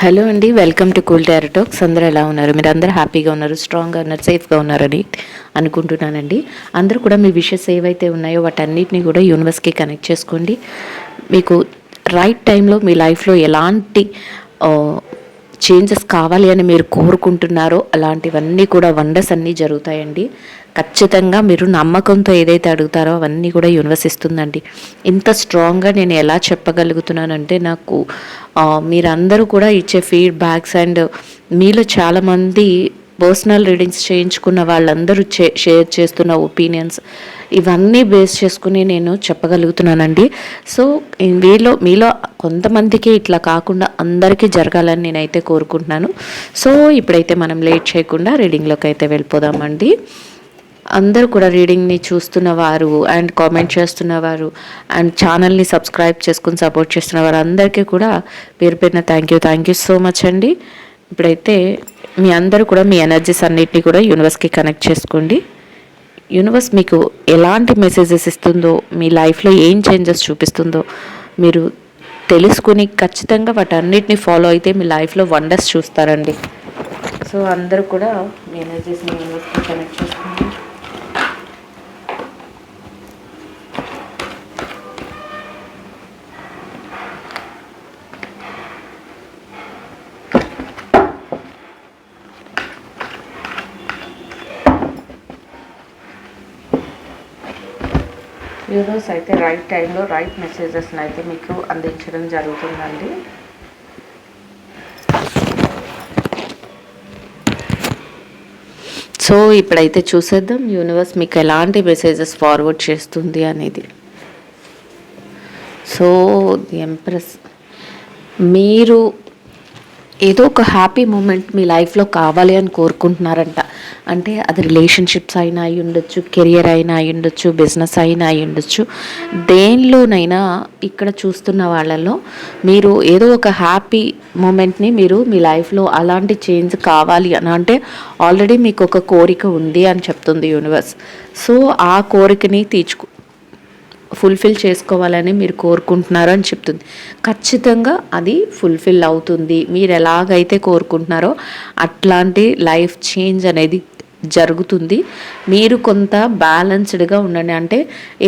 Hello అండి, welcome to cool tarot talks. అందరూ ఎలా ఉన్నారు? మీరు అందరూ హ్యాపీగా ఉన్నారు, స్ట్రాంగ్గా ఉన్నారు, సేఫ్గా ఉన్నారని అనుకుంటున్నానండి. అందరూ కూడా మీ విషెస్ ఏవైతే ఉన్నాయో వాటన్నిటిని కూడా యూనివర్స్కి కనెక్ట్ చేసుకోండి. మీకు రైట్ టైంలో మీ లైఫ్లో ఎలాంటి చేంజెస్ కావాలి అని మీరు కోరుకుంటున్నారో అలాంటివన్నీ కూడా వండర్స్ అన్నీ జరుగుతాయండి. ఖచ్చితంగా మీరు నమ్మకంతో ఏదైతే అడుగుతారో అవన్నీ కూడా యూనివర్స్ ఇస్తుందండి. ఇంత స్ట్రాంగ్గా నేను ఎలా చెప్పగలుగుతున్నానంటే నాకు మీరందరూ కూడా ఇచ్చే ఫీడ్బ్యాక్స్ అండ్ మీలో చాలామంది పర్సనల్ రీడింగ్స్ చేయించుకున్న వాళ్ళందరూ షేర్ చేస్తున్న ఒపీనియన్స్ ఇవన్నీ బేస్ చేసుకుని నేను చెప్పగలుగుతున్నానండి. సో మీలో కొంతమందికి ఇట్లా కాకుండా అందరికీ జరగాలని నేనైతే కోరుకుంటున్నాను. సో ఇప్పుడైతే మనం లేట్ చేయకుండా రీడింగ్లోకి అయితే వెళ్ళిపోదామండి. అందరూ కూడా రీడింగ్ని చూస్తున్నవారు అండ్ కామెంట్ చేస్తున్నవారు అండ్ ఛానల్ని సబ్స్క్రైబ్ చేసుకుని సపోర్ట్ చేస్తున్నవారు అందరికీ కూడా పేరు పేరున థ్యాంక్ యూ సో మచ్ అండి. ఇప్పుడైతే మీ అందరూ కూడా మీ ఎనర్జీస్ అన్నిటినీ కూడా యూనివర్స్కి కనెక్ట్ చేసుకోండి. యూనివర్స్ మీకు ఎలాంటి మెసేజెస్ ఇస్తుందో, మీ లైఫ్లో ఏం చేంజెస్ చూపిస్తుందో మీరు తెలుసుకుని ఖచ్చితంగా వాటన్నిటిని ఫాలో అయితే మీ లైఫ్లో వండర్స్ చూస్తారండి. సో అందరూ కూడా మీ ఎనర్జీస్ని యూనివర్స్కి కనెక్ట్ చేసుకోండి. యూనివర్స్ అయితే రైట్ టైంలో రైట్ మెసేజెస్ని అయితే మీకు అందించడం జరుగుతుందండి. సో ఇప్పుడైతే చూసేద్దాం యూనివర్స్ మీకు ఎలాంటి మెసేజెస్ ఫార్వర్డ్ చేస్తుంది అనేది. సో ది ఎంప్రెస్, మీరు ఏదో ఒక హ్యాపీ మూమెంట్ మీ లైఫ్లో కావాలి అని కోరుకుంటున్నారంట. అంటే అది రిలేషన్షిప్స్ అయినా అయి ఉండొచ్చు, కెరియర్ అయినా అయి ఉండొచ్చు, బిజినెస్ అయినా అయి ఉండొచ్చు. దేనిలోనైనా ఇక్కడ చూస్తున్న వాళ్ళలో మీరు ఏదో ఒక హ్యాపీ మూమెంట్ని మీరు మీ లైఫ్లో అలాంటి చేంజ్ కావాలి అని అంటే ఆల్రెడీ మీకు ఒక కోరిక ఉంది అని చెప్తుంది యూనివర్స్. సో ఆ కోరికని ఫుల్ఫిల్ చేసుకోవాలని మీరు కోరుకుంటున్నారు అని చెప్తుంది. ఖచ్చితంగా అది ఫుల్ఫిల్ అవుతుంది. మీరు ఎలాగైతే కోరుకుంటున్నారో అట్లాంటి లైఫ్ చేంజ్ అనేది జరుగుతుంది. మీరు కొంత బ్యాలెన్స్డ్గా ఉండండి. అంటే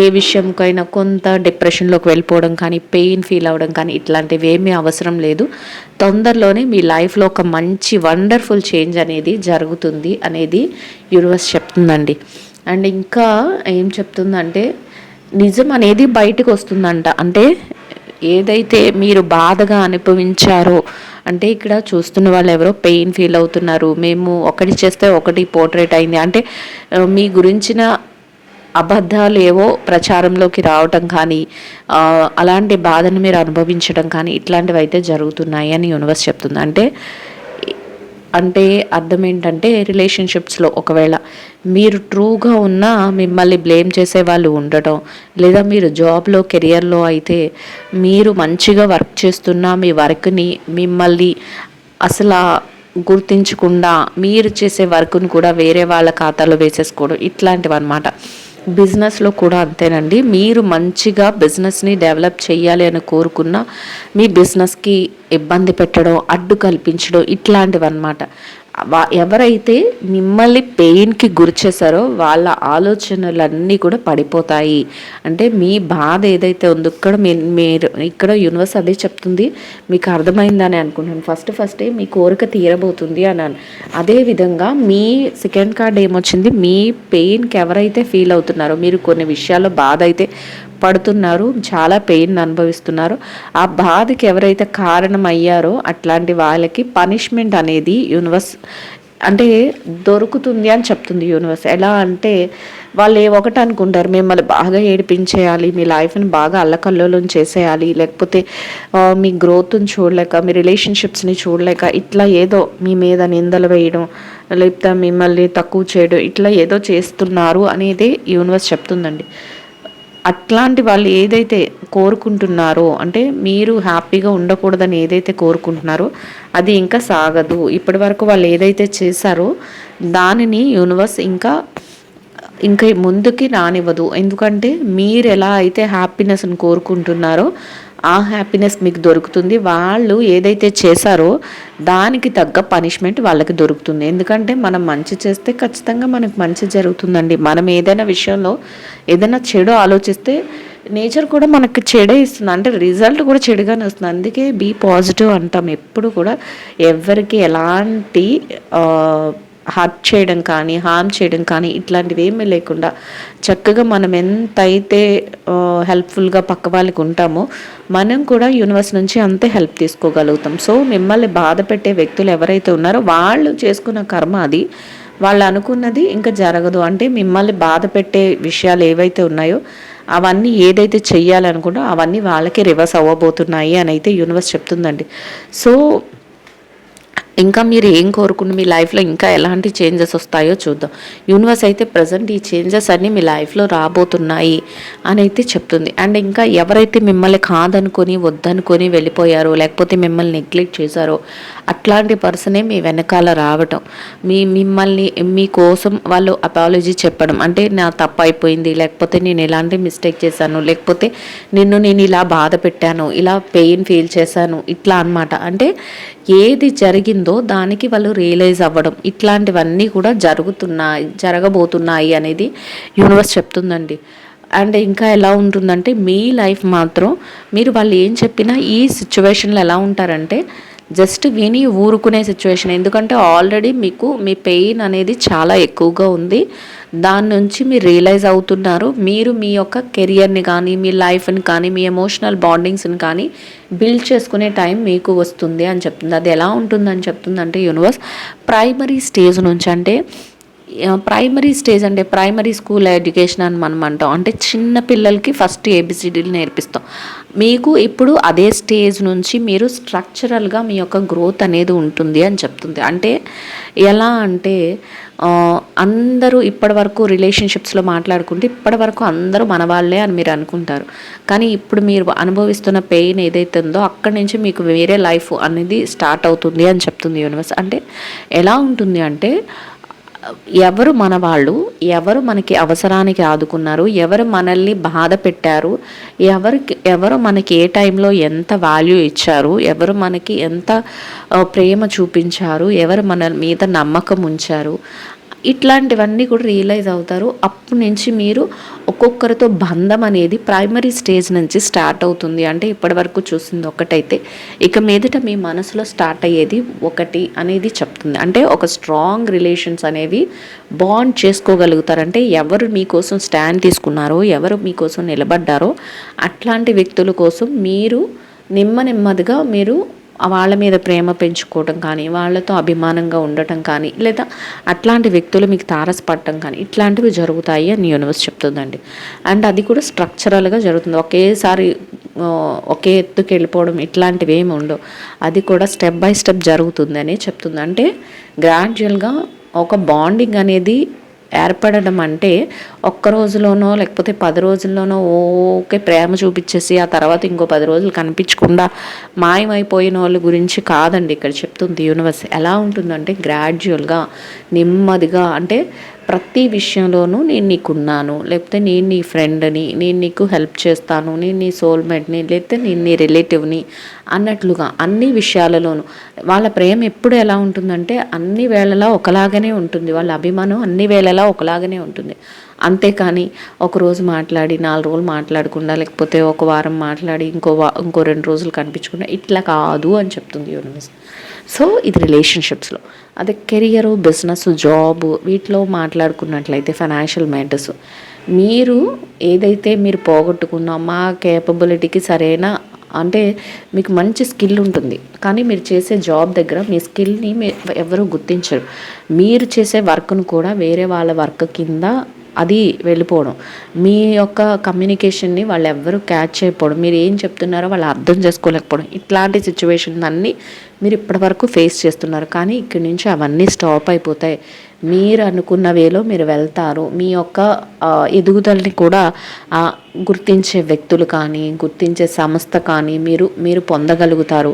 ఏ విషయంకైనా కొంత డిప్రెషన్లోకి వెళ్ళిపోవడం కానీ, పెయిన్ ఫీల్ అవ్వడం కానీ ఇట్లాంటివి ఏమీ అవసరం లేదు. తొందరలోనే మీ లైఫ్లో ఒక మంచి వండర్ఫుల్ చేంజ్ అనేది జరుగుతుంది అనేది యూనివర్స్ చెప్తుందండి. అండ్ ఇంకా ఏం చెప్తుందంటే నిజం అనేది బయటకు వస్తుందంట. అంటే ఏదైతే మీరు బాధగా అనుభవించారో, అంటే ఇక్కడ చూస్తున్న వాళ్ళు ఎవరో పెయిన్ ఫీల్ అవుతున్నారు, మేము ఒకటి చేస్తే ఒకటి పోర్ట్రేట్ అయింది అంటే మీ గురించిన అబద్ధాలు ఏవో ప్రచారంలోకి రావటం కానీ, అలాంటి బాధను మీరు అనుభవించడం కానీ ఇట్లాంటివి అయితే జరుగుతున్నాయి అని యూనివర్స్ చెప్తుంది. అంటే అర్థం ఏంటంటే రిలేషన్షిప్స్లో ఒకవేళ మీరు ట్రూగా ఉన్నా మిమ్మల్ని బ్లేమ్ చేసే వాళ్ళు ఉండటం, లేదా మీరు జాబ్లో కెరియర్లో అయితే మీరు మంచిగా వర్క్ చేస్తున్నా మీ వర్క్ని మిమ్మల్ని అసలు గుర్తించకుండా మీరు చేసే వర్క్ను కూడా వేరే వాళ్ళ ఖాతాలో వేసేసుకోవడం ఇట్లాంటివి అన్నమాట. బిజినెస్లో కూడా అంతేనండి. మీరు మంచిగా బిజినెస్ని డెవలప్ చేయాలి అని కోరుకున్న మీ బిజినెస్కి ఇబ్బంది పెట్టడం, అడ్డు కల్పించడం ఇట్లాంటివి అన్నమాట. ఎవరైతే మిమ్మల్ని పెయిన్కి గురి చేశారో వాళ్ళ ఆలోచనలన్నీ కూడా పడిపోతాయి. అంటే మీ బాధ ఏదైతే ఉందో మీరు ఇక్కడ యూనివర్స్ అదే చెప్తుంది. మీకు అర్థమైందని అనుకుంటున్నాను. ఫస్టే మీ కోరిక తీరబోతుంది అన్నాను. అదేవిధంగా మీ సెకండ్ కార్డ్ ఏమొచ్చింది, మీ పెయిన్కి ఎవరైతే ఫీల్ అవుతున్నారో, మీరు కొన్ని విషయాల్లో బాధ అయితే పడుతున్నారు, చాలా పెయిన్ అనుభవిస్తున్నారు, ఆ బాధకి ఎవరైతే కారణం అయ్యారో అట్లాంటి వాళ్ళకి పనిష్మెంట్ అనేది యూనివర్స్ అంటే దొరుకుతుంది అని చెప్తుంది యూనివర్స్. ఎలా అంటే వాళ్ళు ఒకటి అనుకుంటారు, మిమ్మల్ని బాగా ఏడిపించేయాలి, మీ లైఫ్ని బాగా అల్లకల్లోలం చేసేయాలి, లేకపోతే మీ గ్రోత్ని చూడలేక, మీ రిలేషన్షిప్స్ని చూడలేక ఇట్లా ఏదో మీ మీద నిందలు వేయడం, లేకపోతే మిమ్మల్ని తక్కువ చేయడం ఇట్లా ఏదో చేస్తున్నారు అనేది యూనివర్స్ చెప్తుందండి. అట్లాంటి వాళ్ళు ఏదైతే కోరుకుంటున్నారో, అంటే మీరు హ్యాపీగా ఉండకూడదని ఏదైతే కోరుకుంటున్నారో అది ఇంకా సాగదు. ఇప్పటి వరకు వాళ్ళు ఏదైతే చేశారో దానిని యూనివర్స్ ఇంకా ముందుకి రానివ్వదు. ఎందుకంటే మీరు ఎలా అయితే హ్యాపీనెస్ని కోరుకుంటున్నారో ఆ హ్యాపీనెస్ మీకు దొరుకుతుంది. వాళ్ళు ఏదైతే చేశారో దానికి తగ్గ పనిష్మెంట్ వాళ్ళకి దొరుకుతుంది. ఎందుకంటే మనం మంచి చేస్తే ఖచ్చితంగా మనకు మంచి జరుగుతుందండి. మనం ఏదైనా విషయంలో ఏదైనా చెడు ఆలోచిస్తే నేచర్ కూడా మనకి చెడే ఇస్తుంది, అంటే రిజల్ట్ కూడా చెడుగానే వస్తుంది. అందుకే బీ పాజిటివ్ అంటాం ఎప్పుడు కూడా. ఎవరికి ఎలాంటి హర్ట్ చేయడం కానీ హార్మ్ చేయడం కానీ ఇట్లాంటివి ఏమీ లేకుండా చక్కగా మనం ఎంతైతే హెల్ప్ఫుల్గా పక్క వాళ్ళకి ఉంటామో మనం కూడా యూనివర్స్ నుంచి అంతే హెల్ప్ తీసుకోగలుగుతాం. సో మిమ్మల్ని బాధ పెట్టే వ్యక్తులు ఎవరైతే ఉన్నారో వాళ్ళు చేసుకున్న కర్మ అది, వాళ్ళు అనుకున్నది ఇంకా జరగదు. అంటే మిమ్మల్ని బాధ పెట్టే విషయాలు ఏవైతే ఉన్నాయో అవన్నీ ఏదైతే చెయ్యాలనుకుంటో అవన్నీ వాళ్ళకి రివర్స్ అవ్వబోతున్నాయి అని అయితే యూనివర్స్ చెప్తుందండి. సో ఇంకా మీరు ఏం కోరుకుని మీ లైఫ్లో ఇంకా ఎలాంటి చేంజెస్ వస్తాయో చూద్దాం. యూనివర్స్ అయితే ప్రజెంట్ ఈ చేంజెస్ అన్నీ మీ లైఫ్లో రాబోతున్నాయి అని అయితే చెప్తుంది. అండ్ ఇంకా ఎవరైతే మిమ్మల్ని కాదనుకొని వద్దనుకొని వెళ్ళిపోయారో లేకపోతే మిమ్మల్ని నెగ్లెక్ట్ చేశారో అట్లాంటి పర్సనే మీ వెనకాల రావటం, మిమ్మల్ని మీకోసం వాళ్ళు అపాలజీ చెప్పడం, అంటే నా తప్పు అయిపోయింది, లేకపోతే నేను ఎలాంటి మిస్టేక్ చేశాను, లేకపోతే నేను ఇలా బాధ పెట్టాను, ఇలా పెయిన్ ఫీల్ చేశాను, ఇట్లా అనమాట. అంటే ఏది జరిగిందో దానికి వాళ్ళు రియలైజ్ అవ్వడం, ఇట్లాంటివన్నీ కూడా జరగబోతున్నాయి అనేది యూనివర్స్ చెప్తుందండి. అండ్ ఇంకా ఎలా ఉంటుందంటే మీ లైఫ్ మాత్రం మీరు వాళ్ళు ఏం చెప్పినా ఈ సిచ్యువేషన్లో ఎలా ఉంటారంటే జస్ట్ విని ఊరుకునే సిచ్యువేషన్. ఎందుకంటే ఆల్రెడీ మీకు మీ పెయిన్ అనేది చాలా ఎక్కువగా ఉంది, దాని నుంచి మీరు రియలైజ్ అవుతున్నారు. మీరు మీ యొక్క కెరియర్ని కానీ మీ లైఫ్ని కానీ మీ ఎమోషనల్ బాండింగ్స్ని కానీ బిల్డ్ చేసుకునే టైం మీకు వస్తుంది అని చెప్తుంది. అది ఎలా ఉంటుందని చెప్తుందంటే యూనివర్స్ ప్రైమరీ స్టేజ్ నుంచి, అంటే ప్రైమరీ స్టేజ్ అంటే ప్రైమరీ స్కూల్ ఎడ్యుకేషన్ అని మనం అంటాం. అంటే చిన్న పిల్లలకి ఫస్ట్ ఏబిసిడీలు నేర్పిస్తాం. మీకు ఇప్పుడు అదే స్టేజ్ నుంచి మీరు స్ట్రక్చరల్గా మీ యొక్క గ్రోత్ అనేది ఉంటుంది అని చెప్తుంది. అంటే ఎలా అంటే అందరూ ఇప్పటి వరకు రిలేషన్షిప్స్లో మాట్లాడుకుంటే ఇప్పటి వరకు అందరూ మన వాళ్ళే అని మీరు అనుకుంటారు. కానీ ఇప్పుడు మీరు అనుభవిస్తున్న పెయిన్ ఏదైతే ఉందో అక్కడి నుంచి మీకు వేరే లైఫ్ అనేది స్టార్ట్ అవుతుంది అని చెప్తుంది యూనివర్స్. అంటే ఎలా ఉంటుంది అంటే ఎవరు మన వాళ్ళు, ఎవరు మనకి అవసరానికి ఆదుకున్నారు, ఎవరు మనల్ని బాధ పెట్టారు, ఎవరు మనకి ఏ టైంలో ఎంత వాల్యూ ఇచ్చారు, ఎవరు మనకి ఎంత ప్రేమ చూపించారు, ఎవరు మన మీద నమ్మకం ఉంచారు, ఇట్లాంటివన్నీ కూడా రియలైజ్ అవుతారు. అప్పటి నుంచి మీరు ఒక్కొక్కరితో బంధం అనేది ప్రైమరీ స్టేజ్ నుంచి స్టార్ట్ అవుతుంది. అంటే ఇప్పటి వరకు చూసింది ఒకటైతే ఇక మీదట మీ మనసులో స్టార్ట్ అయ్యేది ఒకటి అనేది చెప్తుంది. అంటే ఒక స్ట్రాంగ్ రిలేషన్స్ అనేవి బాండ్ చేసుకోగలుగుతారంటే ఎవరు మీకోసం స్టాండ్ తీసుకున్నారో, ఎవరు మీకోసం నిలబడ్డారో అట్లాంటి వ్యక్తుల కోసం మీరు నెమ్మదిగా మీరు వాళ్ళ మీద ప్రేమ పెంచుకోవటం కానీ, వాళ్ళతో అభిమానంగా ఉండటం కానీ, లేదా అట్లాంటి వ్యక్తులు మీకు తారసపడటం కానీ ఇట్లాంటివి జరుగుతాయి అని యూనివర్స్ చెప్తుందండి. అండ్ అది కూడా స్ట్రక్చరల్గా జరుగుతుంది. ఒకేసారి ఒకే ఎత్తుకి వెళ్ళిపోవడం ఇట్లాంటివి ఏమి ఉండవు. అది కూడా స్టెప్ బై స్టెప్ జరుగుతుంది అని చెప్తుంది. అంటే గ్రాడ్యువల్గా ఒక బాండింగ్ అనేది ఏర్పడడం అంటే ఒక్క రోజులోనో లేకపోతే 10 రోజుల్లోనో ఓకే ప్రేమ చూపించేసి ఆ తర్వాత ఇంకో 10 రోజులు కనిపించకుండా మాయమైపోయిన వాళ్ళ గురించి కాదండి ఇక్కడ చెప్తుంది యూనివర్స్. ఎలా ఉంటుందంటే గ్రాడ్యువల్గా నెమ్మదిగా, అంటే ప్రతి విషయంలోనూ నేను నీకున్నాను, లేకపోతే నేను నీ ఫ్రెండ్ని, నేను నీకు హెల్ప్ చేస్తాను, నేను నీ సోల్మేట్ని, లేకపోతే నేను నీ రిలేటివ్ని అన్నట్లుగా అన్ని విషయాలలోనూ వాళ్ళ ప్రేమ ఎప్పుడు ఎలా ఉంటుందంటే అన్ని వేళలా ఒకలాగానే ఉంటుంది. వాళ్ళ అభిమానం అన్ని వేళలా ఒకలాగానే ఉంటుంది. అంతేకాని ఒకరోజు మాట్లాడి 4 రోజులు మాట్లాడకుండా, లేకపోతే ఒక వారం మాట్లాడి ఇంకో 2 రోజులు కనిపించకుండా ఇట్లా కాదు అని చెప్తుంది యూనివర్స్. సో ఇది రిలేషన్షిప్స్లో. అదే కెరియరు, బిజినెస్, జాబ్ వీటిలో మాట్లాడుకున్నట్లయితే ఫైనాన్షియల్ మ్యాటర్స్, మీరు ఏదైతే మీరు పోగొట్టుకున్నా మా కేపబిలిటీకి సరైన, అంటే మీకు మంచి స్కిల్ ఉంటుంది కానీ మీరు చేసే జాబ్ దగ్గర మీ స్కిల్ని ఎవరు గుర్తించరు. మీరు చేసే వర్క్ను కూడా వేరే వాళ్ళ వర్క్ కింద అది వెళ్ళిపోవడం, మీ యొక్క కమ్యూనికేషన్ని వాళ్ళు ఎవ్వరూ క్యాచ్ చేయకపోవడం, మీరు ఏం చెప్తున్నారో వాళ్ళు అర్థం చేసుకోలేకపోవడం, ఇట్లాంటి సిచ్యువేషన్ అన్నీ మీరు ఇప్పటివరకు ఫేస్ చేస్తున్నారు. కానీ ఇక్కడి నుంచి అవన్నీ స్టాప్ అయిపోతాయి. మీరు అనుకున్న వేలో మీరు వెళ్తారు. మీ యొక్క ఎదుగుదలని కూడా గుర్తించే వ్యక్తులు కానీ, గుర్తించే సంస్థ కానీ మీరు పొందగలుగుతారు.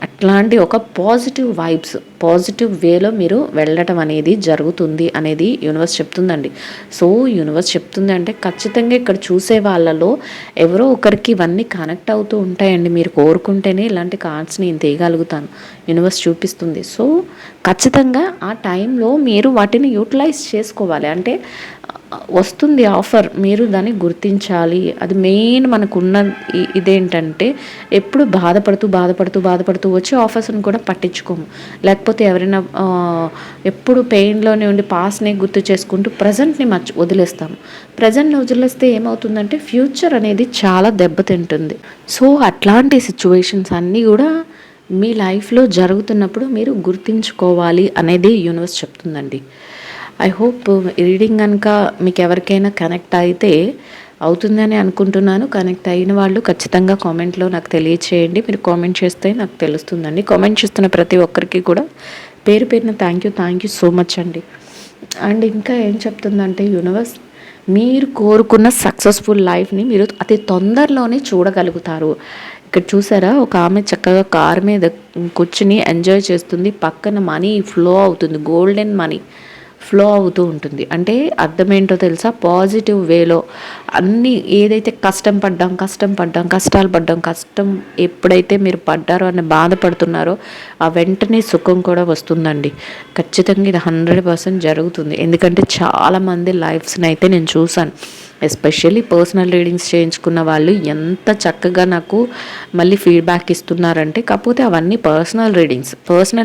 అట్లాంటి ఒక పాజిటివ్ వైబ్స్, పాజిటివ్ వేలో మీరు వెళ్ళటం అనేది జరుగుతుంది అనేది యూనివర్స్ చెప్తుందండి. సో యూనివర్స్ చెప్తుంది అంటే ఖచ్చితంగా ఇక్కడ చూసే వాళ్ళలో ఎవరో ఒకరికి ఇవన్నీ కనెక్ట్ అవుతూ ఉంటాయండి. మీరు కోరుకుంటేనే ఇలాంటి కార్డ్స్ని నేను తీయగలుగుతాను, యూనివర్స్ చూపిస్తుంది. సో ఖచ్చితంగా ఆ టైంలో మీరు వాటిని యూటిలైజ్ చేసుకోవాలి. అంటే వస్తుంది ఆఫర్, మీరు దాన్ని గుర్తించాలి. అది మెయిన్ మనకున్న ఇదేంటంటే ఎప్పుడు బాధపడుతూ వచ్చి ఆఫర్స్ని కూడా పట్టించుకోము. లేకపోతే ఎవరైనా ఎప్పుడు పెయిన్లోనే ఉండి పాస్ట్ని గుర్తు చేసుకుంటూ ప్రజెంట్ని వదిలేస్తాము. ప్రజెంట్ని వదిలేస్తే ఏమవుతుందంటే ఫ్యూచర్ అనేది చాలా దెబ్బతింటుంది. సో అట్లాంటి సిచ్యువేషన్స్ అన్నీ కూడా మీ లైఫ్లో జరుగుతున్నప్పుడు మీరు గుర్తించుకోవాలి అనేది యూనివర్స్ చెప్తుందండి. ఐ హోప్ రీడింగ్ కనుక మీకు ఎవరికైనా కనెక్ట్ అయితే అవుతుందని అనుకుంటున్నాను. కనెక్ట్ అయిన వాళ్ళు ఖచ్చితంగా కామెంట్లో నాకు తెలియచేయండి. మీరు కామెంట్ చేస్తే నాకు తెలుస్తుందండి. కామెంట్ చేస్తున్న ప్రతి ఒక్కరికి కూడా పేరు పేరున థ్యాంక్ యూ సో మచ్ అండి. అండ్ ఇంకా ఏం చెప్తుందంటే యూనివర్స్, మీరు కోరుకున్న సక్సెస్ఫుల్ లైఫ్ని మీరు అతి తొందరలోనే చూడగలుగుతారు. ఇక్కడ చూసారా, ఒక ఆమె చక్కగా కారు మీద కూర్చుని ఎంజాయ్ చేస్తుంది. పక్కన మనీ ఫ్లో అవుతుంది, గోల్డెన్ మనీ ఫ్లో అవుతూ ఉంటుంది. అంటే అర్థం ఏంటో తెలుసా, పాజిటివ్ వేలో అన్నీ ఏదైతే కష్టాలు పడ్డాం, కష్టం ఎప్పుడైతే మీరు పడ్డారో అని బాధపడుతున్నారో ఆ వెంటనే సుఖం కూడా వస్తుందండి. ఖచ్చితంగా ఇది 100% జరుగుతుంది. ఎందుకంటే చాలామంది లైఫ్స్ని అయితే నేను చూశాను. ఎస్పెషల్లీ పర్సనల్ రీడింగ్స్ చేయించుకున్న వాళ్ళు ఎంత చక్కగా నాకు మళ్ళీ ఫీడ్బ్యాక్ ఇస్తున్నారంటే, కాకపోతే అవన్నీ పర్సనల్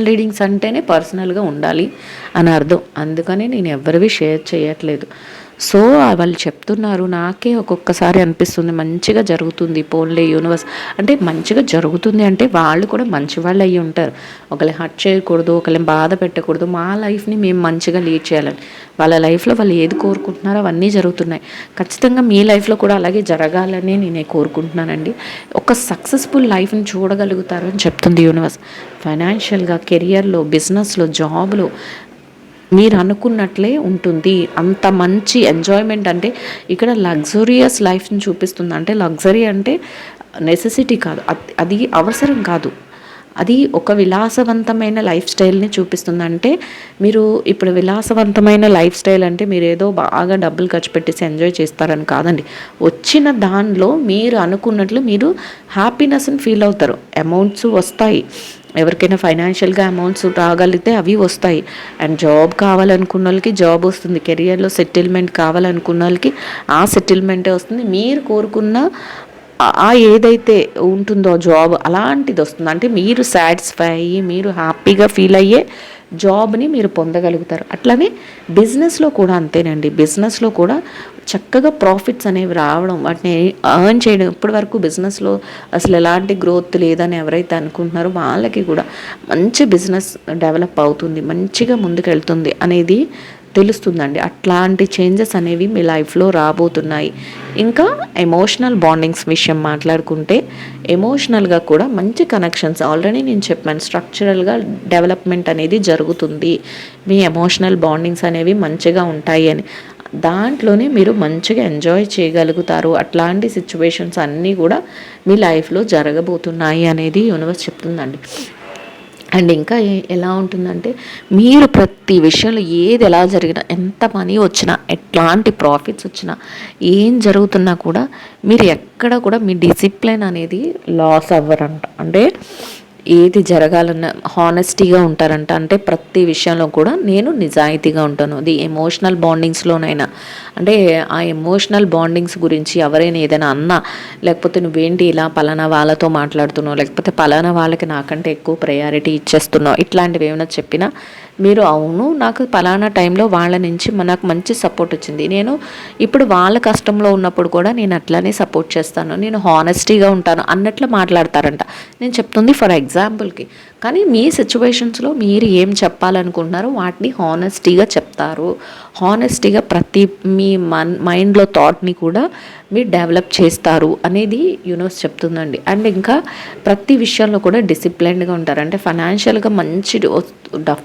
రీడింగ్స్ అంటేనే పర్సనల్గా ఉండాలి అని అర్థం. అందుకని నేను ఎవరివి షేర్ చేయట్లేదు. సో వాళ్ళు చెప్తున్నారు, నాకే ఒక్కొక్కసారి అనిపిస్తుంది మంచిగా జరుగుతుంది, పోన్లే యూనివర్స్ అంటే మంచిగా జరుగుతుంది అంటే వాళ్ళు కూడా మంచి వాళ్ళు అయ్యి ఉంటారు. ఒకళ్ళని హర్ట్ చేయకూడదు, ఒకళ్ళని బాధ పెట్టకూడదు, మా లైఫ్ని మేము మంచిగా లీడ్ చేయాలని. వాళ్ళ లైఫ్లో వాళ్ళు ఏది కోరుకుంటున్నారో అవన్నీ జరుగుతున్నాయి. ఖచ్చితంగా మీ లైఫ్లో కూడా అలాగే జరగాలని నేను కోరుకుంటున్నానండి. ఒక సక్సెస్ఫుల్ లైఫ్ని చూడగలుగుతారు అని చెప్తుంది యూనివర్స్. ఫైనాన్షియల్గా, కెరియర్లో, బిజినెస్లో, జాబ్లో మీరు అనుకున్నట్లే ఉంటుంది. అంత మంచి ఎంజాయ్మెంట్, అంటే ఇక్కడ లగ్జూరియస్ లైఫ్ని చూపిస్తుంది. అంటే లగ్జరీ అంటే నెసెసిటీ కాదు, అది అవసరం కాదు, అది ఒక విలాసవంతమైన లైఫ్ స్టైల్ని చూపిస్తుంది. అంటే మీరు ఇప్పుడు విలాసవంతమైన లైఫ్ స్టైల్ అంటే మీరు ఏదో బాగా డబ్బులు ఖర్చు పెట్టేసి ఎంజాయ్ చేస్తారని కాదండి. వచ్చిన దానిలో మీరు అనుకున్నట్లు మీరు హ్యాపీనెస్ని ఫీల్ అవుతారు. అమౌంట్స్ వస్తాయి, ఎవరికైనా ఫైనాన్షియల్గా అమౌంట్స్ రాగలిగితే అవి వస్తాయి. అండ్ జాబ్ కావాలనుకున్న వాళ్ళకి జాబ్ వస్తుంది, కెరియర్లో సెటిల్మెంట్ కావాలనుకున్న వాళ్ళకి ఆ సెటిల్మెంటే వస్తుంది. మీరు కోరుకున్న ఏదైతే ఉంటుందో జాబ్ అలాంటిది వస్తుంది. అంటే మీరు సాటిస్ఫై అయ్యి మీరు హ్యాపీగా ఫీల్ అయ్యే జాబ్ని మీరు పొందగలుగుతారు. అట్లానే బిజినెస్లో కూడా అంతేనండి. బిజినెస్లో కూడా చక్కగా ప్రాఫిట్స్ అనేవి రావడం, వాటిని ఎర్న్ చేయడం. ఇప్పటి వరకు బిజినెస్లో అసలు ఎలాంటి గ్రోత్ లేదని ఎవరైతే అనుకుంటున్నారో వాళ్ళకి కూడా మంచి బిజినెస్ డెవలప్ అవుతుంది, మంచిగా ముందుకెళ్తుంది అనేది తెలుస్తుందండి. అట్లాంటి చేంజెస్ అనేవి మీ లైఫ్లో రాబోతున్నాయి. ఇంకా ఎమోషనల్ బాండింగ్స్ విషయం మాట్లాడుకుంటే ఎమోషనల్గా కూడా మంచి కనెక్షన్స్, ఆల్రెడీ నేను చెప్పాను, స్ట్రక్చరల్గా డెవలప్మెంట్ అనేది జరుగుతుంది. మీ ఎమోషనల్ బాండింగ్స్ అనేవి మంచిగా ఉంటాయి అని, దాంట్లోనే మీరు మంచిగా ఎంజాయ్ చేయగలుగుతారు. అట్లాంటి సిచ్యువేషన్స్ అన్నీ కూడా మీ లైఫ్లో జరగబోతున్నాయి అనేది యూనివర్స్ చెప్తుందండి. అండ్ ఇంకా ఎలా ఉంటుందంటే మీరు ప్రతి విషయంలో ఏది ఎలా జరిగినా, ఎంత మనీ వచ్చినా, ఎట్లాంటి ప్రాఫిట్స్ వచ్చినా, ఏం జరుగుతున్నా కూడా మీరు ఎక్కడ కూడా మీ డిసిప్లిన్ అనేది లాస్ అవ్వరంట. అంటే ఏది జరగాలన్న హానెస్టీగా ఉంటారంట. అంటే ప్రతి విషయంలో కూడా నేను నిజాయితీగా ఉంటాను. అది ఎమోషనల్ బాండింగ్స్లోనైనా, అంటే ఆ ఎమోషనల్ బాండింగ్స్ గురించి ఎవరైనా ఏదైనా అన్నా, లేకపోతే నువ్వేంటి ఇలా పలానా వాళ్ళతో మాట్లాడుతున్నావు, లేకపోతే పలానా వాళ్ళకి నాకంటే ఎక్కువ ప్రయారిటీ ఇచ్చేస్తున్నావు, ఇట్లాంటివి ఏమైనా చెప్పినా మీరు అవును, నాకు పలానా టైంలో వాళ్ళ నుంచి నాకు మంచి సపోర్ట్ వచ్చింది, నేను ఇప్పుడు వాళ్ళ కష్టంలో ఉన్నప్పుడు కూడా నేను అట్లానే సపోర్ట్ చేస్తాను, నేను హానెస్టీగా ఉంటాను అన్నట్లు మాట్లాడతారంట. నేను చెప్తుంది ఫర్ ఎగ్జాంపుల్కి. కానీ మీ సిచ్యువేషన్స్లో మీరు ఏం చెప్పాలనుకుంటున్నారో వాటిని హానెస్టీగా చెప్తారు, హానెస్టీగా ప్రతి మీ మైండ్లో థాట్ని కూడా మీరు డెవలప్ చేస్తారు అనేది యూనివర్స్ చెప్తుందండి. అండ్ ఇంకా ప్రతి విషయంలో కూడా డిసిప్లైన్డ్గా ఉంటారు. అంటే ఫైనాన్షియల్గా మంచి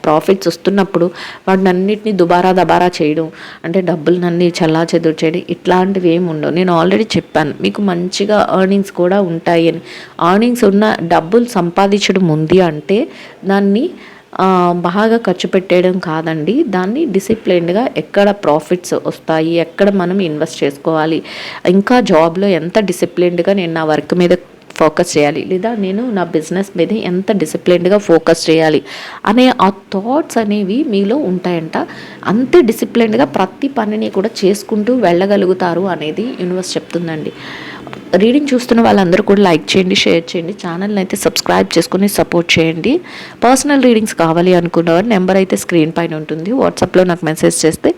ప్రాఫిట్స్ వస్తున్నప్పుడు వాటిని అన్నిటిని దబారా చేయడం, అంటే డబ్బులన్నీ చల్లా చెదురు చేయడం, ఇట్లాంటివి ఏమి ఉండవు. నేను ఆల్రెడీ చెప్పాను మీకు మంచిగా ఎర్నింగ్స్ కూడా ఉంటాయి అని. ఎర్నింగ్స్ ఉన్న డబ్బులు సంపాదించడం ఉంది అంటే దాన్ని బాగా ఖర్చు పెట్టేయడం కాదండి. దాన్ని డిసిప్లైన్డ్గా ఎక్కడ ప్రాఫిట్స్ వస్తాయి, ఎక్కడ మనం ఇన్వెస్ట్ చేసుకోవాలి, ఇంకా జాబ్లో ఎంత డిసిప్లైన్డ్గా నేను నా వర్క్ మీద ఫోకస్ చేయాలి, లేదా నేను నా బిజినెస్ మీద ఎంత డిసిప్లైన్డ్గా ఫోకస్ చేయాలి అనే ఆ థాట్స్ అనేవి మీలో ఉంటాయంట. అంతే డిసిప్లైన్డ్గా ప్రతి పనిని కూడా చేసుకుంటూ వెళ్ళగలుగుతారు అనేది యూనివర్స్ చెప్తుందండి. రీడింగ్ చూస్తున్న వాళ్ళందరూ కూడా లైక్ చేయండి, షేర్ చేయండి, ఛానల్ని అయితే సబ్స్క్రైబ్ చేసుకుని సపోర్ట్ చేయండి. పర్సనల్ రీడింగ్స్ కావాలి అనుకున్నవారు నెంబర్ అయితే స్క్రీన్ పైన ఉంటుంది. వాట్సాప్లో నాకు మెసేజ్ చేస్తే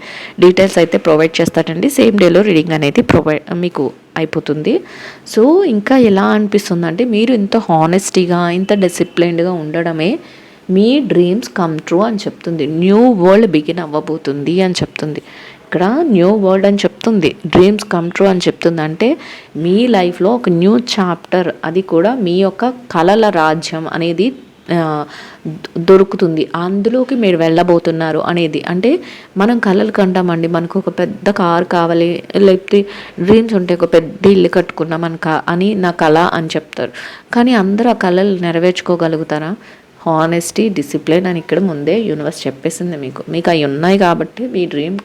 డీటెయిల్స్ అయితే ప్రొవైడ్ చేస్తానండి. సేమ్ డేలో రీడింగ్ అనేది మీకు అయిపోతుంది. సో ఇంకా ఎలా అనిపిస్తుంది అంటే మీరు ఇంత హానెస్టీగా ఇంత డిసిప్లైన్డ్గా ఉండడమే మీ డ్రీమ్స్ కమ్ ట్రూ అని చెప్తుంది. న్యూ వరల్డ్ బిగిన్ అవ్వబోతుంది అని చెప్తుంది. ఇక్కడ న్యూ వరల్డ్ అని చెప్తుంది, డ్రీమ్స్ కమ్ ట్రూ అని చెప్తుంది. అంటే మీ లైఫ్లో ఒక న్యూ చాప్టర్, అది కూడా మీ యొక్క కలల రాజ్యం అనేది దొరుకుతుంది. అందులోకి మీరు వెళ్ళబోతున్నారు అనేది. అంటే మనం కళలు కంటామండి, మనకు ఒక పెద్ద కారు కావాలి, లేకపోతే డ్రీమ్స్ ఉంటే ఒక పెద్ద ఇల్లు కట్టుకున్నాం అని నా కళ అని చెప్తారు. కానీ అందరూ ఆ కళలు నెరవేర్చుకోగలుగుతారా? హానెస్టీ, డిసిప్లిన్ అని ఇక్కడ ముందే యూనివర్స్ చెప్పేసింది. మీకు అవి ఉన్నాయి కాబట్టి మీ డ్రీమ్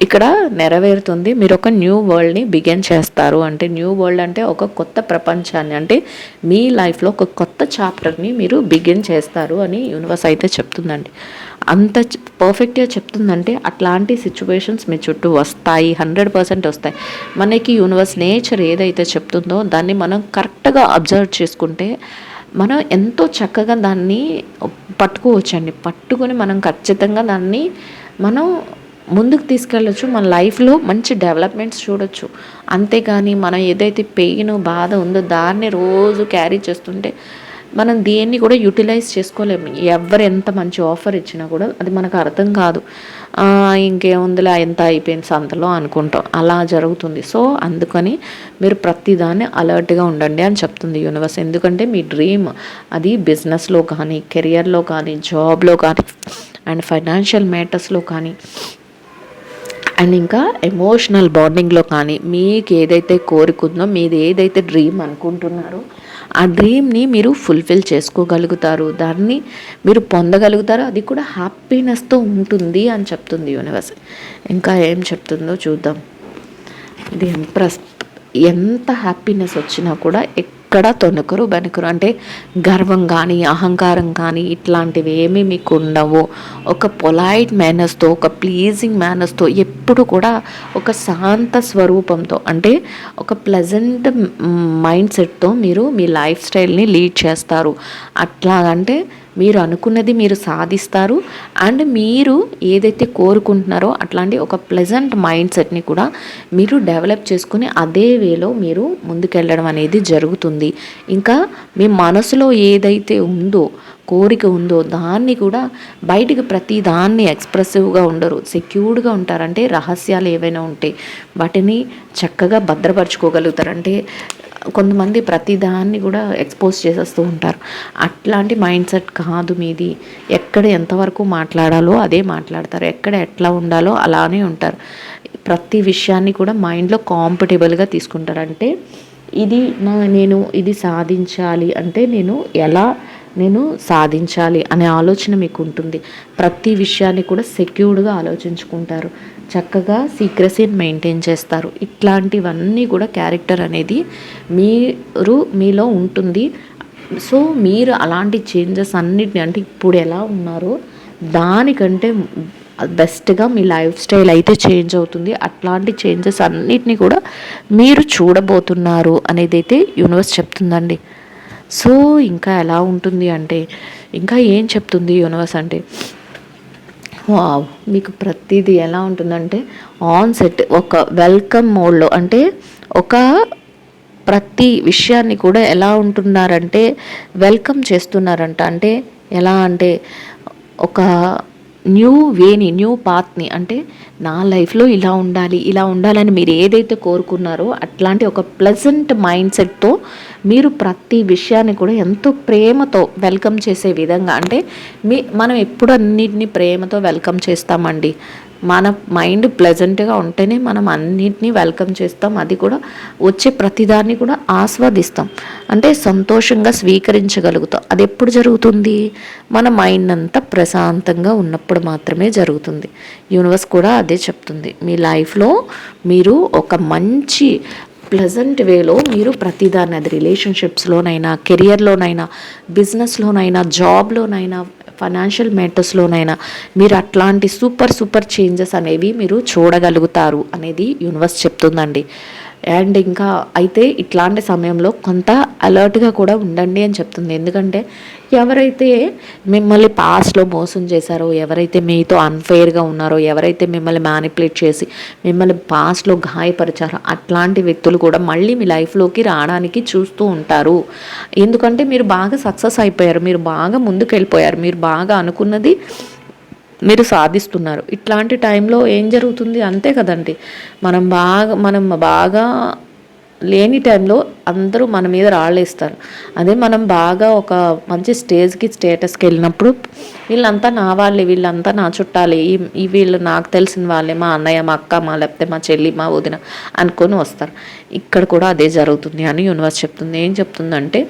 ఇక్కడ నెరవేరుతుంది. మీరు ఒక న్యూ వరల్డ్ని బిగిన్ చేస్తారు. అంటే న్యూ వరల్డ్ అంటే ఒక కొత్త ప్రపంచాన్ని, అంటే మీ లైఫ్లో ఒక కొత్త చాప్టర్ని మీరు బిగిన్ చేస్తారు అని యూనివర్స్ అయితే చెప్తుందండి. అంత పర్ఫెక్ట్గా చెప్తుందంటే అట్లాంటి సిచ్యువేషన్స్ మీ చుట్టూ వస్తాయి, 100% వస్తాయి. మనకి యూనివర్స్ నేచర్ ఏదైతే చెప్తుందో దాన్ని మనం కరెక్ట్గా అబ్జర్వ్ చేసుకుంటే మనం ఎంతో చక్కగా దాన్ని పట్టుకోవచ్చండి. పట్టుకొని మనం ఖచ్చితంగా దాన్ని మనం ముందుకు తీసుకెళ్ళచ్చు. మన లైఫ్లో మంచి డెవలప్మెంట్స్ చూడొచ్చు. అంతేగాని మనం ఏదైతే పెయిన్, బాధ ఉందో దాన్ని రోజు క్యారీ చేస్తుంటే మనం దేన్ని కూడా యూటిలైజ్ చేసుకోలేము. ఎవరు ఎంత మంచి ఆఫర్ ఇచ్చినా కూడా అది మనకు అర్థం కాదు. ఇంకేముందిలే ఎంత అయిపోయింది సంతలో అనుకుంటాం, అలా జరుగుతుంది. సో అందుకని మీరు ప్రతిదాన్ని అలర్ట్గా ఉండండి అని చెప్తుంది యూనివర్స్. ఎందుకంటే మీ డ్రీమ్ అది బిజినెస్లో కానీ, కెరియర్లో కానీ, జాబ్లో కానీ, అండ్ ఫైనాన్షియల్ మ్యాటర్స్లో కానీ, అండ్ ఇంకా ఎమోషనల్ బాండింగ్లో కానీ మీకు ఏదైతే కోరుకుందో, మీది ఏదైతే డ్రీమ్ అనుకుంటున్నారో ఆ డ్రీమ్ని మీరు ఫుల్ఫిల్ చేసుకోగలుగుతారు, దాన్ని మీరు పొందగలుగుతారు. అది కూడా హ్యాపీనెస్తో ఉంటుంది అని చెప్తుంది యూనివర్స్. ఇంకా ఏం చెప్తుందో చూద్దాం. ఇది ఎంప్రెస్ ఎంత హ్యాపీనెస్ వచ్చినా కూడా ఎక్కడ తొణుకరు బెనకరు. అంటే గర్వం కానీ, అహంకారం కానీ ఇట్లాంటివి ఏమీ మీకు ఉండవు. ఒక పొలైట్ మేనర్స్తో, ఒక ప్లీజింగ్ మేనర్స్తో, ఎప్పుడు కూడా ఒక శాంత స్వరూపంతో, అంటే ఒక ప్లెజెంట్ మైండ్ సెట్తో మీరు మీ లైఫ్ స్టైల్ని లీడ్ చేస్తారు. అట్లాగంటే మీరు అనుకున్నది మీరు సాధిస్తారు. అండ్ మీరు ఏదైతే కోరుకుంటున్నారో అట్లాంటి ఒక ప్లెజెంట్ మైండ్ సెట్ని కూడా మీరు డెవలప్ చేసుకుని అదే వేలో మీరు ముందుకెళ్ళడం అనేది జరుగుతుంది. ఇంకా మీ మనసులో ఏదైతే ఉందో, కోరిక ఉందో దాన్ని కూడా బయటికి ప్రతి దాన్ని ఎక్స్ప్రెసివ్గా ఉండరు, సెక్యూర్డ్గా ఉంటారు. అంటే రహస్యాలు ఏవైనా ఉంటే వాటిని చక్కగా భద్రపరచుకోగలుగుతారు. అంటే కొంతమంది ప్రతిదాన్ని కూడా ఎక్స్పోజ్ చేసేస్తూ ఉంటారు. అట్లాంటి మైండ్ సెట్ కాదు మీది. ఎక్కడ ఎంతవరకు మాట్లాడాలో అదే మాట్లాడతారు, ఎక్కడ ఎట్లా ఉండాలో అలానే ఉంటారు. ప్రతి విషయాన్ని కూడా మైండ్లో కాంఫర్టబుల్గా తీసుకుంటారు. అంటే నేను ఇది సాధించాలి అంటే నేను సాధించాలి అనే ఆలోచన మీకు ఉంటుంది. ప్రతి విషయాన్ని కూడా సెక్యూర్డ్గా ఆలోచించుకుంటారు, చక్కగా సీక్రసీని మెయింటైన్ చేస్తారు. ఇట్లాంటివన్నీ కూడా క్యారెక్టర్ అనేది మీలో ఉంటుంది. సో మీరు అలాంటి చేంజెస్ అన్నిటిని, అంటే ఇప్పుడు ఎలా ఉన్నారో దానికంటే బెస్ట్గా మీ లైఫ్ స్టైల్ అయితే చేంజ్ అవుతుంది. అట్లాంటి చేంజెస్ అన్నిటినీ కూడా మీరు చూడబోతున్నారు అనేది అయితే యూనివర్స్ చెప్తుందండి. సో ఇంకా ఎలా ఉంటుంది అంటే, ఇంకా ఏం చెప్తుంది యూనివర్స్ అంటే, మీకు ప్రతిదీ ఎలా ఉంటుందంటే ఆన్ సెట్, ఒక వెల్కమ్ మోడ్లో, అంటే ఒక ప్రతి విషయాన్ని కూడా ఎలా ఉంటున్నారంటే వెల్కమ్ చేస్తున్నారంట. అంటే ఎలా అంటే ఒక న్యూ వేని, న్యూ పాత్ని, అంటే నా లైఫ్లో ఇలా ఉండాలని మీరు ఏదైతే కోరుకున్నారో అట్లాంటి ఒక ప్లెజెంట్ మైండ్ సెట్తో మీరు ప్రతి విషయాన్ని కూడా ఎంతో ప్రేమతో వెల్కమ్ చేసే విధంగా, అంటే మనం ఎప్పుడు అన్నిటినీ ప్రేమతో వెల్కమ్ చేస్తామండి. మన మైండ్ ప్లెజెంట్గా ఉంటేనే మనం అన్నిటినీ వెల్కమ్ చేస్తాం, అది కూడా వచ్చే ప్రతిదాన్ని కూడా ఆస్వాదిస్తాం, అంటే సంతోషంగా స్వీకరించగలుగుతాం. అది ఎప్పుడు జరుగుతుంది? మన మైండ్ అంతా ప్రశాంతంగా ఉన్నప్పుడు మాత్రమే జరుగుతుంది. యూనివర్స్ కూడా అదే చెప్తుంది. మీ లైఫ్లో మీరు ఒక మంచి ప్లెజెంట్ వేలో మీరు ప్రతిదాన్ని, అది రిలేషన్షిప్స్లోనైనా, కెరియర్లోనైనా, బిజినెస్లోనైనా, జాబ్లోనైనా, ఫైనాన్షియల్ మ్యాటర్స్లోనైనా మీరు అట్లాంటి సూపర్ చేంజెస్ అనేవి మీరు చూడగలుగుతారు అనేది యూనివర్స్ చెప్తుందండి. అండ్ ఇంకా అయితే ఇట్లాంటి సమయంలో కొంత అలర్ట్గా కూడా ఉండండి అని చెప్తుంది. ఎందుకంటే ఎవరైతే మిమ్మల్ని పాస్ట్లో మోసం చేశారో, ఎవరైతే మీతో అన్ఫెయిర్గా ఉన్నారో, ఎవరైతే మిమ్మల్ని మ్యానిపులేట్ చేసి మిమ్మల్ని పాస్ట్లో గాయపరిచారో అట్లాంటి వ్యక్తులు కూడా మళ్ళీ మీ లైఫ్లోకి రావడానికి చూస్తూ ఉంటారు. ఎందుకంటే మీరు బాగా సక్సెస్ అయిపోయారు, మీరు బాగా ముందుకు వెళ్ళిపోయారు, మీరు బాగా అనుకున్నది మీరు సాధిస్తున్నారు. ఇట్లాంటి టైంలో ఏం జరుగుతుంది? అంతే కదండి, మనం బాగా లేని టైంలో అందరూ మన మీద రాళ్ళేస్తారు. అదే మనం బాగా ఒక మంచి స్టేటస్కి వెళ్ళినప్పుడు వీళ్ళంతా నా వాళ్ళే, వీళ్ళంతా నా చుట్టాలే, వీళ్ళు నాకు తెలిసిన వాళ్ళే, మా అన్నయ్య, మా అక్క, లేకపోతే మా చెల్లి, మా వదిన అనుకొని వస్తారు. ఇక్కడ కూడా అదే జరుగుతుంది అని యూనివర్స్ చెప్తుంది. ఏం చెప్తుందంటే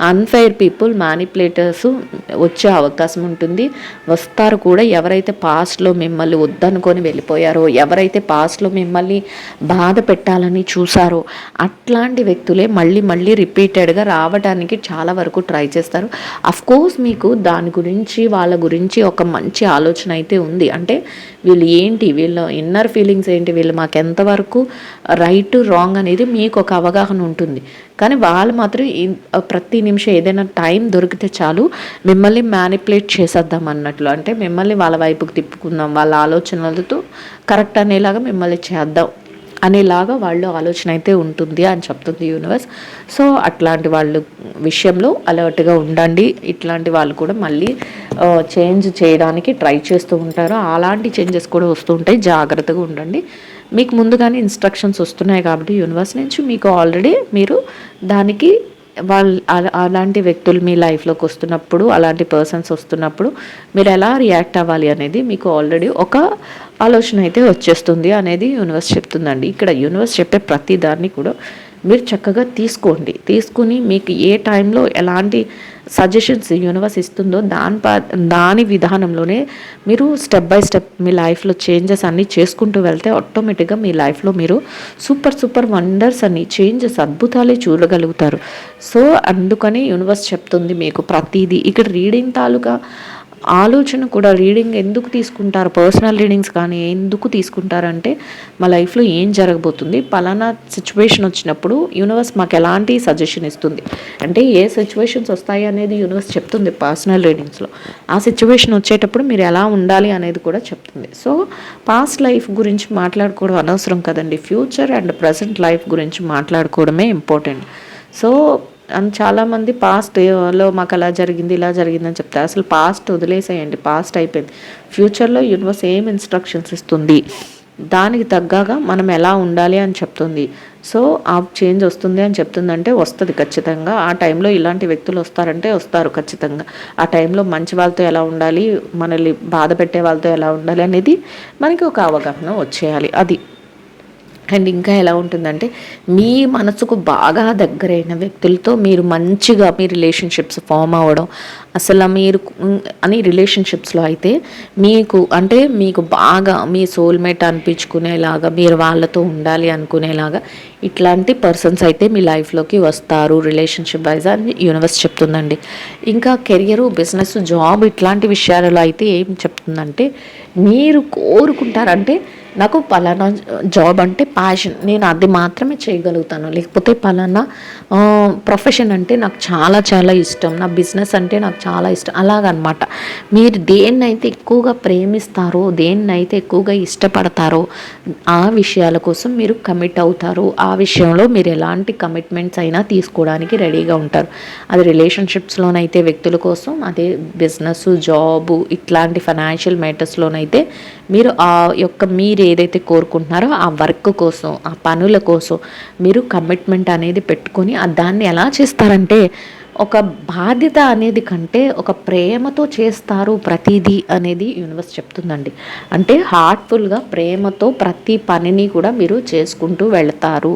అన్ఫెయిర్ పీపుల్, మ్యానిపులేటర్స్ వచ్చే అవకాశం ఉంటుంది, వస్తారు కూడా. ఎవరైతే పాస్ట్లో మిమ్మల్ని వద్దనుకొని వెళ్ళిపోయారో, ఎవరైతే పాస్ట్లో మిమ్మల్ని బాధ పెట్టాలని చూసారో అట్లాంటి వ్యక్తులే మళ్ళీ రిపీటెడ్గా రావడానికి చాలా వరకు ట్రై చేస్తారు. అఫ్కోర్స్ మీకు దాని గురించి, వాళ్ళ గురించి ఒక మంచి ఆలోచన అయితే ఉంది. అంటే వీళ్ళు ఏంటి, వీళ్ళ ఇన్నర్ ఫీలింగ్స్ ఏంటి, వీళ్ళు మాకు ఎంతవరకు రైట్ రాంగ్ అనేది మీకు ఒక అవగాహన ఉంటుంది. కానీ వాళ్ళు మాత్రం ప్రతి నిమిషం ఏదైనా టైం దొరికితే చాలు మిమ్మల్ని మ్యానిపులేట్ చేసేద్దాం అన్నట్లు, అంటే మిమ్మల్ని వాళ్ళ వైపుకి తిప్పుకుందాం, వాళ్ళ ఆలోచనలతో కరెక్ట్ అనేలాగా మిమ్మల్ని చేద్దాం అనేలాగా వాళ్ళు ఆలోచన అయితే ఉంటుంది అని చెప్తుంది యూనివర్స్. సో అట్లాంటి వాళ్ళు విషయంలో అలర్ట్గా ఉండండి. ఇట్లాంటి వాళ్ళు కూడా మళ్ళీ చేంజ్ చేయడానికి ట్రై చేస్తూ ఉంటారు. అలాంటి చేంజెస్ కూడా వస్తూ ఉంటాయి, జాగ్రత్తగా ఉండండి. మీకు ముందుగానే ఇన్స్ట్రక్షన్స్ వస్తున్నాయి కాబట్టి యూనివర్స్ నుంచి మీకు ఆల్రెడీ మీరు దానికి అలాంటి వ్యక్తులు మీ లైఫ్లోకి వస్తున్నప్పుడు, అలాంటి పర్సన్స్ వస్తున్నప్పుడు మీరు ఎలా రియాక్ట్ అవ్వాలి అనేది మీకు ఆల్రెడీ ఒక ఆలోచన అయితే వచ్చేస్తుంది అనేది యూనివర్స్ చెప్తుందండి. ఇక్కడ యూనివర్స్ చెప్పే ప్రతి దాన్ని కూడా మీరు చక్కగా తీసుకుని మీకు ఏ టైంలో ఎలాంటి సజెషన్స్ యూనివర్స్ ఇస్తుందో దాని విధానంలోనే మీరు స్టెప్ బై స్టెప్ మీ లైఫ్లో చేంజెస్ అన్నీ చేసుకుంటూ వెళ్తే ఆటోమేటిక్గా మీ లైఫ్లో మీరు సూపర్ వండర్స్ అన్ని చేంజెస్, అద్భుతాలే చూడగలుగుతారు. సో అందుకని యూనివర్స్ చెప్తుంది మీకు ప్రతిదీ. ఇక్కడ రీడింగ్ తాలూకా ఆలోచన కూడా, రీడింగ్ ఎందుకు తీసుకుంటారు, పర్సనల్ రీడింగ్స్ కానీ ఎందుకు తీసుకుంటారంటే మా లైఫ్లో ఏం జరగబోతుంది, పలానా సిచ్యువేషన్ వచ్చినప్పుడు యూనివర్స్ మాకు ఎలాంటి సజెషన్ ఇస్తుంది, అంటే ఏ సిచ్యువేషన్స్ వస్తాయి అనేది యూనివర్స్ చెప్తుంది పర్సనల్ రీడింగ్స్లో. ఆ సిచ్యువేషన్ వచ్చేటప్పుడు మీరు ఎలా ఉండాలి అనేది కూడా చెప్తుంది. సో పాస్ట్ లైఫ్ గురించి మాట్లాడుకోవడం అనవసరం కదండి, ఫ్యూచర్ అండ్ ప్రజెంట్ లైఫ్ గురించి మాట్లాడుకోవడమే ఇంపార్టెంట్. సో చాలామంది పాస్ట్లో మాకు అలా జరిగింది, ఇలా జరిగిందని చెప్తారు. అసలు పాస్ట్ వదిలేసేయండి, పాస్ట్ అయిపోయింది. ఫ్యూచర్లో యూనివర్స్ ఏం ఇన్స్ట్రక్షన్స్ ఇస్తుంది, దానికి తగ్గగా మనం ఎలా ఉండాలి అని చెప్తుంది. సో ఆ చేంజ్ వస్తుంది అని చెప్తుందంటే వస్తుంది ఖచ్చితంగా. ఆ టైంలో ఇలాంటి వ్యక్తులు వస్తారంటే వస్తారు ఖచ్చితంగా. ఆ టైంలో మంచి వాళ్ళతో ఎలా ఉండాలి, మనల్ని బాధ పెట్టే వాళ్ళతో ఎలా ఉండాలి అనేది మనకి ఒక అవగాహన వచ్చేయాలి అది. అండ్ ఇంకా ఎలా ఉంటుందంటే మీ మనసుకు బాగా దగ్గరైన వ్యక్తులతో మీరు మంచిగా మీ రిలేషన్షిప్స్ ఫామ్ అవ్వడం, అసలు మీరు అని రిలేషన్షిప్స్లో అయితే మీకు బాగా మీ సోల్మేట్ అనిపించుకునేలాగా, మీరు వాళ్ళతో ఉండాలి అనుకునేలాగా ఇట్లాంటి పర్సన్స్ అయితే మీ లైఫ్లోకి వస్తారు రిలేషన్షిప్ వైజ్ అని యూనివర్స్ చెప్తుందండి. ఇంకా కెరియరు, బిజినెస్, జాబ్ ఇట్లాంటి విషయాలలో అయితే ఏం చెప్తుందంటే మీరు కోరుకుంటారంటే నాకు పలానా జాబ్ అంటే ప్యాషన్, నేను అది మాత్రమే చేయగలుగుతాను, లేకపోతే పలానా ప్రొఫెషన్ అంటే నాకు చాలా ఇష్టం, నా బిజినెస్ అంటే నాకు చాలా ఇష్టం, అలాగనమాట. మీరు దేన్నైతే ఎక్కువగా ప్రేమిస్తారో, దేన్నైతే ఎక్కువగా ఇష్టపడతారో ఆ విషయాల కోసం మీరు కమిట్ అవుతారు, ఆ ఆ విషయంలో మీరు ఎలాంటి కమిట్మెంట్స్ అయినా తీసుకోవడానికి రెడీగా ఉంటారు. అది రిలేషన్షిప్స్లోనైతే వ్యక్తుల కోసం, అదే బిజినెస్, జాబు ఇట్లాంటి ఫైనాన్షియల్ మ్యాటర్స్లోనైతే మీరు ఏదైతే కోరుకుంటున్నారో ఆ వర్క్ కోసం, ఆ పనుల కోసం మీరు కమిట్మెంట్ అనేది పెట్టుకొని దాన్ని ఎలా చేస్తారంటే ఒక బాధ్యత అనేది కంటే ఒక ప్రేమతో చేస్తారు ప్రతిదీ అనేది యూనివర్స్ చెప్తుందండి. అంటే హార్ట్ఫుల్గా ప్రేమతో ప్రతి పనిని కూడా మీరు చేసుకుంటూ వెళతారు.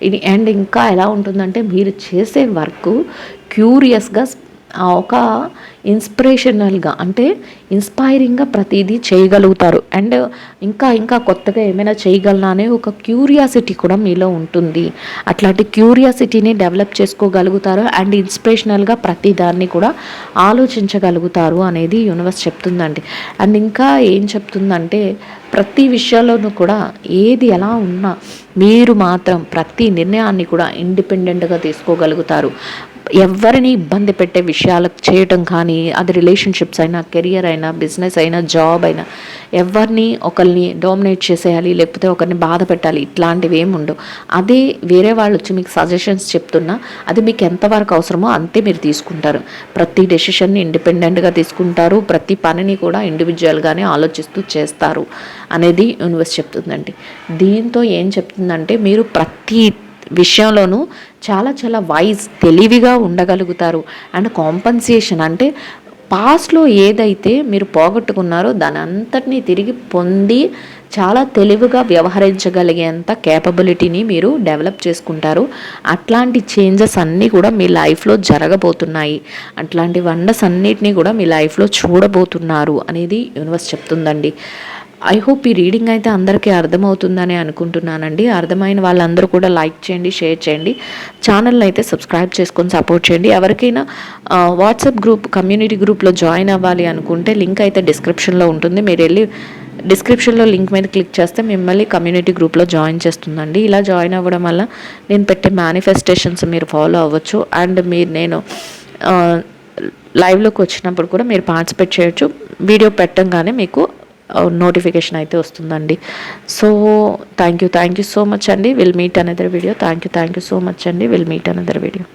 ఇది అండ్ ఇంకా ఎలా ఉంటుందంటే మీరు చేసే వర్క్ క్యూరియస్గా ఒక ఇన్స్పిరేషనల్గా అంటే ఇన్స్పైరింగ్గా ప్రతిదీ చేయగలుగుతారు. అండ్ ఇంకా ఇంకా కొత్తగా ఏమైనా చేయగలనా అనే ఒక క్యూరియాసిటీ కూడా మీలో ఉంటుంది. అట్లాంటి క్యూరియాసిటీని డెవలప్ చేసుకోగలుగుతారు అండ్ ఇన్స్పిరేషనల్గా ప్రతి దాన్ని కూడా ఆలోచించగలుగుతారు అనేది యూనివర్స్ చెప్తుందండి. అండ్ ఇంకా ఏం చెప్తుందంటే ప్రతి విషయాల్లోనూ కూడా ఏది ఎలా ఉన్నా మీరు మాత్రం ప్రతి నిర్ణయాన్ని కూడా ఇండిపెండెంట్గా తీసుకోగలుగుతారు. ఎవరిని ఇబ్బంది పెట్టే విషయాలు చేయటం కానీ, అది రిలేషన్షిప్స్ అయినా, కెరియర్ అయినా, బిజినెస్ అయినా, జాబ్ అయినా, ఎవరిని ఒకరిని డామినేట్ చేసేయాలి లేకపోతే ఒకరిని బాధ పెట్టాలి ఇట్లాంటివి ఏమి ఉండవు. అదే వేరే వాళ్ళు వచ్చి మీకు సజెషన్స్ చెప్తున్నా అది మీకు ఎంతవరకు అవసరమో అంతే మీరు తీసుకుంటారు. ప్రతి డెసిషన్ని ఇండిపెండెంట్గా తీసుకుంటారు. ప్రతి పనిని కూడా ఇండివిజువల్గానే ఆలోచిస్తూ చేస్తారు అనేది యూనివర్స్ చెప్తుందండి. దీంతో ఏం చెప్తుందంటే మీరు ప్రతి విషయంలోనూ చాలా చాలా తెలివిగా ఉండగలుగుతారు. అండ్ కాంపన్సేషన్ అంటే పాస్ట్లో ఏదైతే మీరు పోగొట్టుకున్నారో దాని అంతటినీ తిరిగి పొంది చాలా తెలివిగా వ్యవహరించగలిగేంత కేపబిలిటీని మీరు డెవలప్ చేసుకుంటారు. అట్లాంటి చేంజెస్ అన్నీ కూడా మీ లైఫ్లో జరగబోతున్నాయి. అట్లాంటి వండర్స్ అన్నిటినీ కూడా మీ లైఫ్లో చూడబోతున్నారు అనేది యూనివర్స్ చెప్తుందండి. ఐ హోప్ ఈ రీడింగ్ అయితే అందరికీ అర్థమవుతుందని అనుకుంటున్నానండి. అర్థమైన వాళ్ళందరూ కూడా లైక్ చేయండి, షేర్ చేయండి, ఛానల్ని అయితే సబ్స్క్రైబ్ చేసుకొని సపోర్ట్ చేయండి. ఎవరికైనా వాట్సాప్ గ్రూప్, కమ్యూనిటీ గ్రూప్లో జాయిన్ అవ్వాలి అనుకుంటే లింక్ అయితే డిస్క్రిప్షన్లో ఉంటుంది. మీరు వెళ్ళి డిస్క్రిప్షన్లో లింక్ మీద క్లిక్ చేస్తే మిమ్మల్ని కమ్యూనిటీ గ్రూప్లో జాయిన్ చేస్తుందండి. ఇలా జాయిన్ అవ్వడం వల్ల నేను పెట్టే మేనిఫెస్టేషన్స్ మీరు ఫాలో అవ్వచ్చు. అండ్ నేను లైవ్లోకి వచ్చినప్పుడు కూడా మీరు పార్టిసిపేట్ చేయొచ్చు. వీడియో పెట్టంగానే మీకు నోటిఫికేషన్ అయితే వస్తుందండి. So thank you so much అండి. Will meet another video. Thank you so much అండి. Will meet another video.